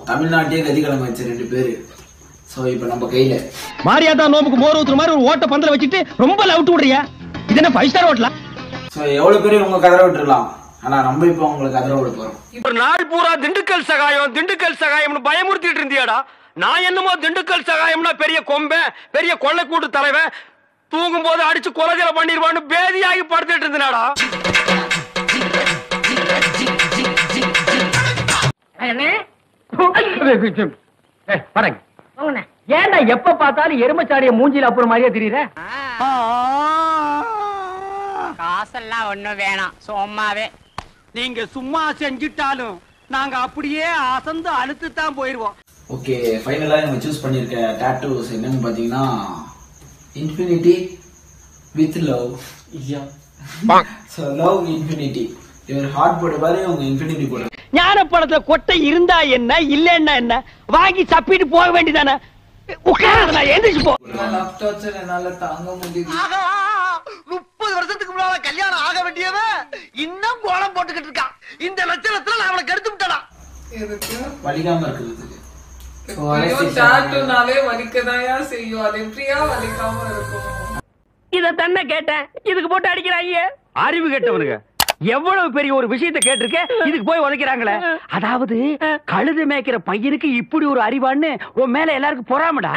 தமிழ்நாட்டையே கதிகலங்க வச்ச 2 பேரு. சோ இப்போ நம்ம கையில மாரியாதா நோம்புக்கு மோர் ஊத்துற மாதிரி ஒரு ஓட்ட பந்தல வச்சிட்டு ரொம்ப லவுட் விடுறியா? இது என்ன 5 ஸ்டார் ஹோட்டலா? சோ எவ்வளவு பேர் உங்க கதற விட்டுறலாம். ஆனா நம்ம இப்போ உங்களுக்கு கதற விட போறோம். இப்ப நாள் பூரா திண்டுக்கல் சகாயம்னு பயமுறுத்திட்டு இருந்தியாடா. நான் என்னமோ திண்டுக்கல் சகாயம்னா பெரிய கொம்பை பெரிய கொள்ளைக்கூட்டு தலைவன் தூங்கும் போது அடிச்சு கொலைஜல பண்ணிடுவான்னு பேதியாகி படுத்துட்டு இருந்தாடா. ஏன்டா எப்ப பார்த்தாலும் எருமச்சாடிய மூஞ்சில அப்புறம் மாதிரியே தெரியுற? காசெல்லாம் ஒண்ணும் வேணாம், சும்மாவே. நீங்க சும்மா செஞ்சிட்டாலும் நாங்க அப்படியே அசந்து அழுத்து தான் போயிருவோம். ஓகே, ஃபைனலா நம்ம சூஸ் பண்ணிருக்க டாட்டூஸ் என்னன்னு பாத்தீங்கன்னா infinity with love. So love infinity. இவர் ஹார்ட் போட பாரு, உங்க இன்ஃபினிட்டி போட. ஞான படத்துல கொட்டை இருந்தா என்ன இல்லன்னா என்ன வாங்கி சப்பிட்டு போக வேண்டியதானே. உட்கார்ந்து எந்திரிச்சு போ. லவ் டார்ச்சர் என்னால தாங்க முடியல. 30 வருஷத்துக்கு முன்னால கல்யாணம் ஆக வேண்டியவன் இன்னும் கோலம் போட்டுக்கிட்டு இருக்கான். இந்த லட்சணத்துல நான் அவளை கெடுத்து விட்டடா. எதுக்கு வலிக்காம இருக்குது. டாட்டூனாலே வலிக்கதாயா செய்யும். அது எப்படியா வலிக்காம இருக்கும்? இத தன்ன கேட்டேன், இதுக்கு போட்டு அடிக்கிறாங்க. அறிவு கேட்டவனுங்க எவ்வளவு பெரிய ஒரு விஷயத்தை கேட்டிருக்க, இதுக்கு போய் உதைக்கிறாங்களே. அதாவது கழுது மேய்க்கிற பையனுக்கு இப்படி ஒரு அறிவான்னு உன் மேல எல்லாருக்கும் பொறாமடா.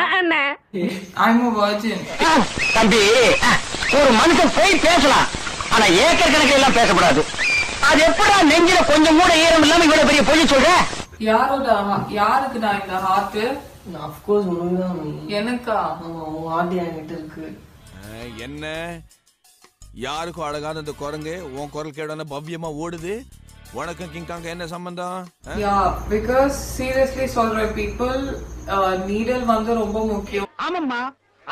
I'm a virgin. தம்பி, ஒரு மனுஷன் போய் பேசலாம், ஆனா ஏக்கர் கணக்கில் எல்லாம் பேசக்கூடாது. அது எப்படா நெஞ்சில கொஞ்சம் கூட ஈரம் இல்லாம இவ்வளவு பெரிய பொய் சொல்ற? யாருக்கு நான் இந்த ஹார்ட்? Of course உனக்குதான். எனக்கா? ஆமா, உன் ஹார்ட் என்கிட்ட இருக்கு. என்ன யாருக்கும் அழகான இந்த குரங்கு உன் குரல் கேடான பவ்யமா ஓடுது. உனக்கும் கிங்காங்க என்ன சம்பந்தம்? because seriously சொல்றேன், people நீடல் வந்து ரொம்ப முக்கியம். ஆமாம்மா,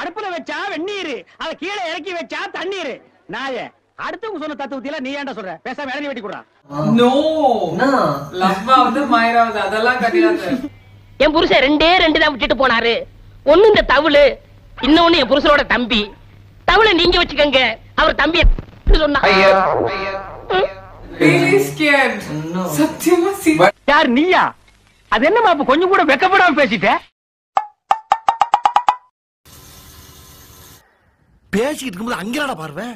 அடுப்புல வச்சா வெந்நீர், அத கீழே இறக்கி வச்சா தண்ணீர். நாயே அடுத்தவங்க சொன்ன தத்துவத்தில நீ ஏன்டா சொல்ற? பேசாம இறங்கி வெட்டி குடுறா. நோ, லவ்வாவது மாயராவது அதெல்லாம் கிடையாது. என் புருஷன் 2 தான் விட்டுட்டு போனாரு. ஒண்ணு இந்த தவுளு, இன்னொன்னு என் புருஷனோட தம்பி. தவுளை நீங்க வச்சுக்கங்க, அவர் தம்பி சொன்னா. Really scared. சத்தியமா யார் நீயா? அது என்னமா அப்ப கொஞ்சம் கூட வெக்கப்படாம பேசிட்ட? பேசிட்டு இருக்கும்போது அங்கடா பார்வை,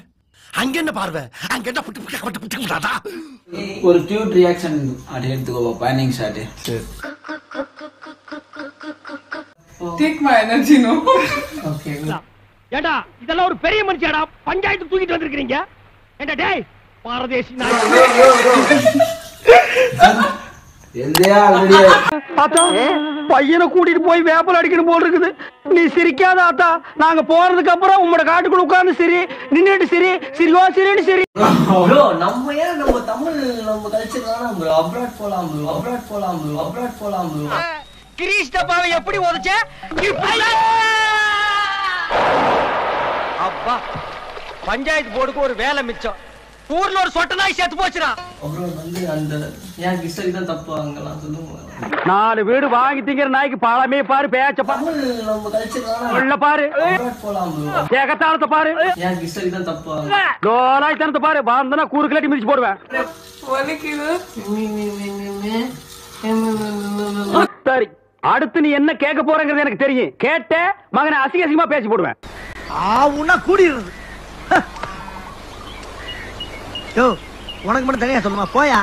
அங்க என்ன பார்வை, அங்க என்ன புட்டு ஒரு கியூட் ரியாக்ஷன் அது எடுத்துக்கோ. Panning shot. take my energy, no? Okay. ஏடா இதெல்லாம் ஒரு பெரிய மனுஷியாடா, பஞ்சாயத்து தூக்கிட்டு வந்திருக்கீங்க. ஏண்டா டேய் பாரதேசி நாய். ஆத்தா, பையனை கூட்டிட்டு போய் வேப்பல் அடிக்கணும் போல் இருக்குது. நீ சிரிக்காத ஆத்தா. நாங்க போறதுக்கு அப்புறம் உங்களோட காட்டுக்குள்ள உட்கார்ந்து சரி, நின்னுட்டு சரி, சிரிவா சரின்னு சரி. ப்ரோ, நம்ம ஏன் நம்ம தமிழ் நம்ம கல்ச்சர் வேணாம் ப்ரோ. அப்ராட் போலாம் ப்ரோ. கிரீஷ் டப்பாவை எப்படி உதைச்ச? அப்பா, பஞ்சாயத்து போர்டுக்கு ஒரு வேலை மிச்சம். ஊர்ல ஒரு சொட்ட நாய் செத்து போச்சுடா. அப்புறம் வந்து அந்த ஏன் கிஸ்டரி தான் தப்பு அங்கெல்லாம் சொல்லுங்க. 4 வீடு வாங்கி திங்கிற நாய்க்கு பாலமே பாரு, பேச்ச தமிழ் நம்ம கல்ச்சர் வேணாம். உள்ள பாரு, அப்ராட் போலாம் ப்ரோ. ஏகத்தாளத்தை பாரு, ஏன் கிஸ்டரி தான் தப்பு. லோலாய் தனத்தை பாரு. பாந்தனா கூறுக்கலாட்டி மிதிச்சு போடுவேன். வலிக்குது. சரி, அடுத்து நீ என்ன கேட்க போறங்கிறது எனக்கு தெரியும். கேட்ட மகனை அசிங்கமா பேசி போடுவேன். ஆவுன்னா கூடிடுறது. உனக்கு மட்டும் தனியா சொல்லுமா போயா.